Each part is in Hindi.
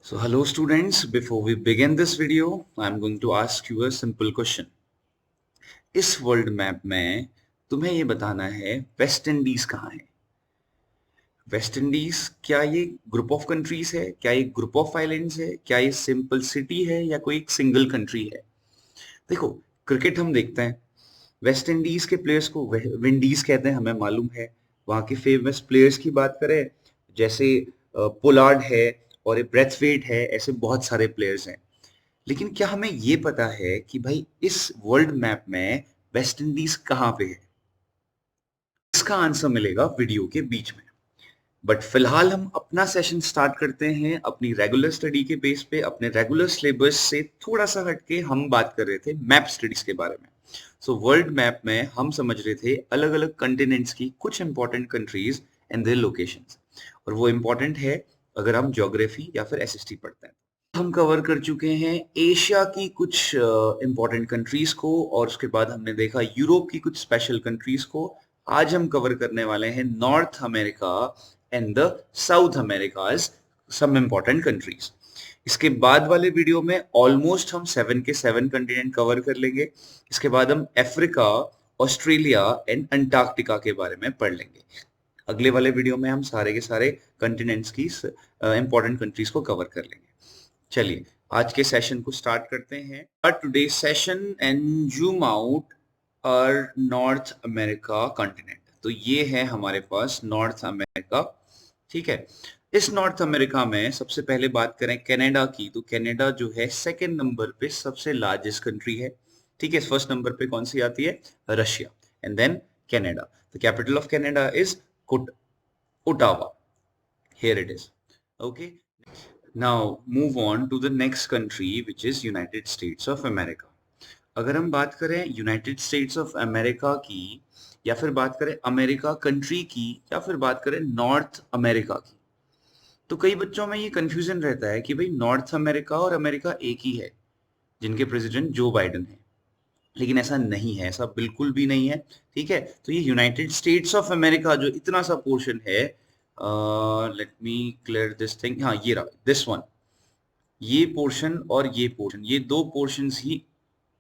So hello students, before we begin this video, I'm going to ask you a simple question. इस वर्ल्ड मैप में तुम्हें ये बताना है वेस्ट इंडीज कहाँ है। वेस्ट इंडीज क्या ये ग्रुप ऑफ कंट्रीज है, क्या ये ग्रुप ऑफ आइलैंड्स है, क्या ये सिंपल सिटी है या कोई एक सिंगल कंट्री है। देखो, क्रिकेट हम देखते हैं, वेस्ट इंडीज के प्लेयर्स को विंडीज कहते हैं, हमें मालूम है। वहाँ के फेमस प्लेयर्स की बात करें, जैसे पोलार्ड है और ब्रेथवेट है, ऐसे बहुत सारे प्लेयर्स हैं। लेकिन क्या हमें ये पता है कि भाई इस वर्ल्ड मैप में वेस्ट इंडीज कहाँ पे है? इसका आंसर मिलेगा वीडियो के बीच में। बट फिलहाल हम अपना सेशन स्टार्ट करते हैं अपनी रेगुलर स्टडी के बेस पे, अपने रेगुलर सिलेबस से थोड़ा सा हटके हम बात कर रहे थे मैप स्टडीज के बारे में। सो वर्ल्ड मैप में हम समझ रहे थे अलग अलग कंटिनेंट्स की कुछ important countries and their locations, और वो इंपॉर्टेंट है अगर हम ज्योग्राफी या फिर एसएसटी पढ़ते हैं। हम कवर कर चुके हैं एशिया की कुछ इंपॉर्टेंट कंट्रीज को, और उसके बाद हमने देखा यूरोप की कुछ स्पेशल कंट्रीज को। आज हम कवर करने वाले हैं North America and the South Americas some important countries. इसके बाद वाले वीडियो में ऑलमोस्ट हम 7 के 7 कंटिनेंट कवर कर लेंगे। इसके बाद हम अफ्रीका, ऑस्ट्रेलिया एंड अंटार्कटिका के बारे में पढ़ लेंगे। अगले वाले वीडियो में हम सारे के सारे कंटिनेंट्स की इंपॉर्टेंट कंट्रीज को कवर कर लेंगे। चलिए आज के सेशन को स्टार्ट करते हैं। Today session and zoom out और नॉर्थ अमेरिका कॉन्टिनेंट। तो ये है हमारे पास नॉर्थ अमेरिका, ठीक है। इस नॉर्थ अमेरिका में सबसे पहले बात करें कनाडा की, तो कनाडा जो है सेकंड नंबर पे सबसे लार्जेस्ट कंट्री है, ठीक है। फर्स्ट नंबर पे कौन सी आती है? Russia, and then Canada. The capital of Canada is Ottawa. Here it is, okay. Now move on to the next country which is United States of America. अगर हम बात करें यूनाइटेड स्टेट्स ऑफ अमेरिका की, या फिर बात करें अमेरिका कंट्री की, या फिर बात करें नॉर्थ अमेरिका की, तो कई बच्चों में ये कंफ्यूजन रहता है कि भाई नॉर्थ अमेरिका और अमेरिका एक ही है, जिनके प्रेसिडेंट जो बाइडेन है। लेकिन ऐसा नहीं है, ऐसा बिल्कुल भी नहीं है, ठीक है। तो ये यूनाइटेड स्टेट्स ऑफ अमेरिका जो इतना सा पोर्शन है, let me clear this thing, हाँ ये रहा, दिस वन, ये पोर्शन और ये पोर्शन, ये दो पोर्शंस ही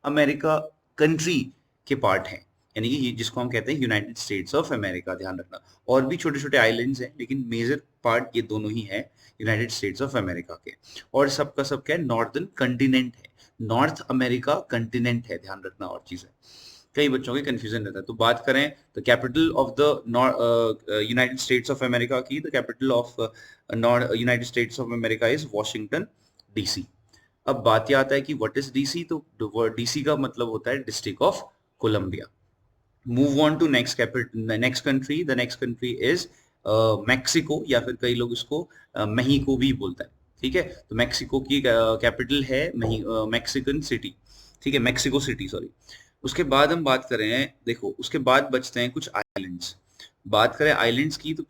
अमेरिका कंट्री के पार्ट हैं, यानी कि ये जिसको हम कहते हैं यूनाइटेड स्टेट्स ऑफ अमेरिका। ध्यान रखना, और भी छोटे छोटे आइलैंड्स हैं, लेकिन मेजर पार्ट ये दोनों ही है यूनाइटेड स्टेट्स ऑफ अमेरिका के। और सबका सब क्या है? नॉर्दर्न कंटिनेंट है, नॉर्थ अमेरिका कंटिनेंट है, ध्यान रखना। और चीज है, कई बच्चों के कंफ्यूजन रहता है। तो बात करें तो capital of the United States of America की, the capital of United States of America is Washington DC. अब बात यह आता है कि व्हाट इज डीसी, तो डीसी का मतलब होता है District of Columbia. Move on to next country. The next country is Mexico, या फिर कई लोग इसको मेहिको भी बोलते हैं, ठीक है। तो मैक्सिको की कैपिटल है मैक्सिकन सिटी, ठीक है, मैक्सिको सिटी, सॉरी। उसके बाद हम बात करें, देखो उसके बाद बचते हैं कुछ आइलैंड्स। बात करें आइलैंड्स की, तो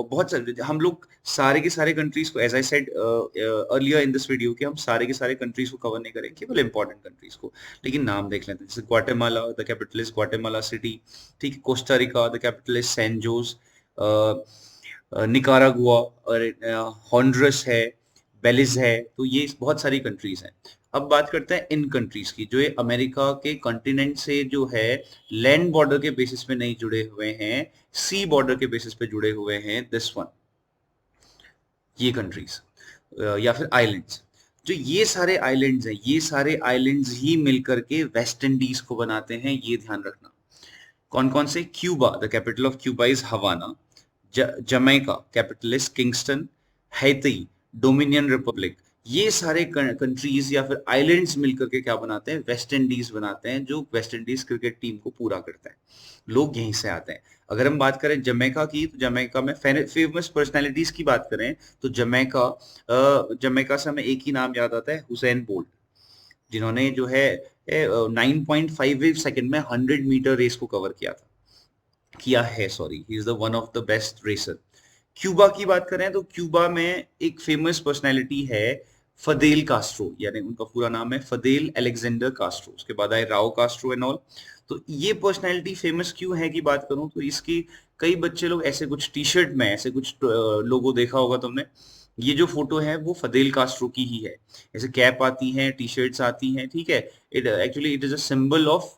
बहुत सारे हम लोग सारे के सारे कंट्रीज को, as I said earlier in this video, कि हम सारे के सारे कंट्रीज को कवर नहीं करेंगे, केवल इंपॉर्टेंट कंट्रीज को। लेकिन नाम देख लेते हैं, जैसे Guatemala, the capital is Guatemala City, ठीक है। Costa Rica, the capital is San Jose. Nicaragua और हॉन्डुरस है, बेलिज है। तो ये बहुत सारी कंट्रीज हैं। अब बात करते हैं इन कंट्रीज की, जो ये अमेरिका के कॉन्टिनेंट से जो है लैंड बॉर्डर के बेसिस पे नहीं जुड़े हुए हैं, सी बॉर्डर के बेसिस पे जुड़े हुए हैं। दिस वन, ये कंट्रीज या फिर आइलैंड्स, जो ये सारे आइलैंड्स हैं, ये सारे आइलैंड्स ही मिलकर के वेस्ट इंडीज को बनाते हैं, ये ध्यान रखना। कौन कौन से? Cuba, the capital of Cuba is Havana. Jamaica, capital is Kingston. Haiti, Dominion Republic. ये सारे कंट्रीज या फिर आइलैंड्स मिलकर के क्या बनाते हैं? वेस्ट इंडीज बनाते हैं, जो वेस्ट इंडीज क्रिकेट टीम को पूरा करता है। लोग यहीं से आते हैं। अगर हम बात करें जमैका की, तो जमैका में फेमस पर्सनैलिटीज की बात करें, तो जमैका से हमें एक ही नाम याद आता है, हुसैन बोल्ट, जिन्होंने जो है 9.58 सेकंड में 100 मीटर रेस को कवर किया है, sorry, he is the one of the best racer. Cuba की बात करें, तो क्यूबा में एक फेमस पर्सनैलिटी है फदेल कास्ट्रो, यानी उनका पूरा नाम है फदेल अलेक्जेंडर कास्ट्रो। उसके बाद आए राउ कास्ट्रो एंड ऑल। तो ये पर्सनैलिटी फेमस क्यों है की बात करूं, तो इसकी कई बच्चे लोग ऐसे कुछ टी शर्ट में ऐसे कुछ लोगो देखा होगा तुमने, ये जो फोटो है वो फदेल कास्ट्रो की ही है। ऐसे कैप आती हैं, टी शर्ट्स आती हैं, ठीक है। It is a symbol of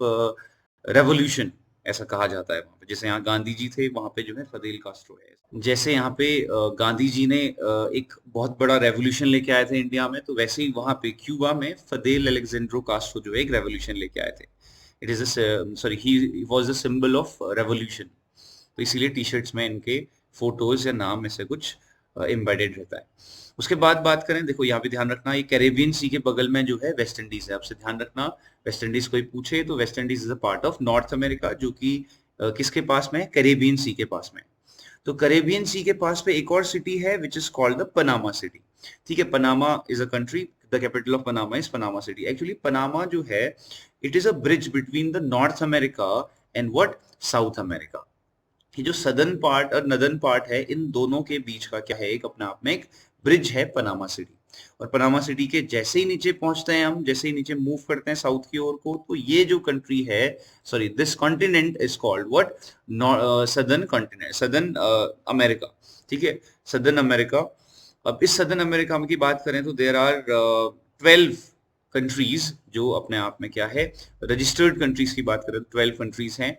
revolution, ऐसा कहा जाता है वहां पे। जैसे यहाँ गांधी जी थे, वहां पे जो है फदेल कास्ट्रो है। जैसे यहाँ पे गांधी जी ने एक बहुत बड़ा रेवोल्यूशन लेके आए थे इंडिया में, तो वैसे ही वहां पे क्यूबा में फदेल अलेक्जेंड्रो कास्ट्रो जो है एक रेवोल्यूशन लेके आए थे। It is sorry, he was a symbol of revolution. तो इसीलिए टी शर्ट्स में इनके फोटोज या नाम में से कुछ एम्बेडेड रहता है। उसके बाद बात करें, देखो यहाँ पे ध्यान रखना, ये कैरेबियन सी के बगल में जो है वेस्ट इंडीज है। आपसे ध्यान रखना, वेस्ट इंडीज कोई पूछे तो West Indies is a part of north America, जो कि किसके पास में है, कैरेबियन सी के पास में। तो कैरेबियन सी के पास पे एक और सिटी है which is called the Panama city. ठीक है, Panama is a country, the capital of Panama is Panama city. Actually Panama जो है, it is a bridge between the north America and what, south America. ये जो सदर्न पार्ट और नदर्न पार्ट है, इन दोनों के बीच का क्या है, एक अपने आप में एक ब्रिज है, पनामा सिटी। और पनामा सिटी के जैसे ही नीचे पहुंचते हैं हम, जैसे ही नीचे मूव करते हैं साउथ की ओर को, तो ये जो कंट्री है, sorry this continent is called what, southern continent, southern America. ठीक है, सदर्न अमेरिका। अब इस सदर्न अमेरिका की बात करें तो देर आर 12 कंट्रीज जो अपने आप में क्या है, रजिस्टर्ड कंट्रीज की बात करें तो 12 कंट्रीज हैं।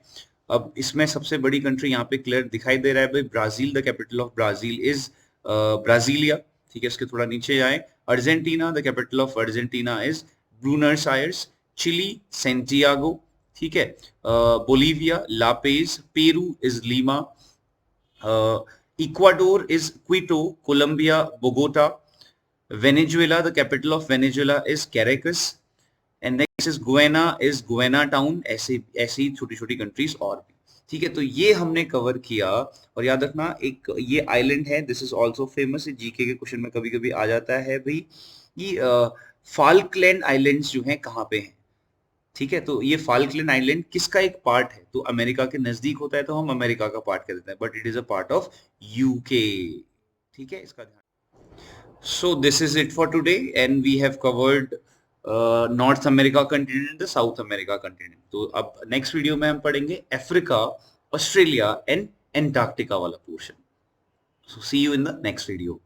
अब इसमें सबसे बड़ी कंट्री यहाँ पे क्लियर दिखाई दे रहा है भाई, Brazil. The capital of Brazil is Brasilia. ठीक है, इसके थोड़ा नीचे आए, Argentina, the capital of Argentina is Buenos Aires. Chile, Santiago. ठीक है, Bolivia, La Paz. Peru is Lima. Ecuador is Quito. Colombia, Bogota. Venezuela, the capital of Venezuela is Caracas. And next is Guyana town. ऐसे ऐसी छोटी छोटी कंट्रीज और भी। ठीक है, तो ये हमने कवर किया। और याद रखना, एक ये आइलैंड है, this is also famous, GK के क्वेश्चन में कभी कभी आ जाता है भाई, ये फाल्कलैंड आइलैंड्स जो हैं कहाँ पे हैं। ठीक है, तो ये फाल्कलैंड आइलैंड किसका एक पार्ट है, तो अमेरिका के नजदीक होता है तो हम अमेरिका का पार्ट कह देते हैं, but it is a part of UK. ठीक है, इसका ध्यान। So this is it for today, and we have covered North America continent, the South America continent. तो अब नेक्स्ट वीडियो में हम पढ़ेंगे अफ्रीका, ऑस्ट्रेलिया एंड एंटार्क्टिका वाला portion. So see you in the next video.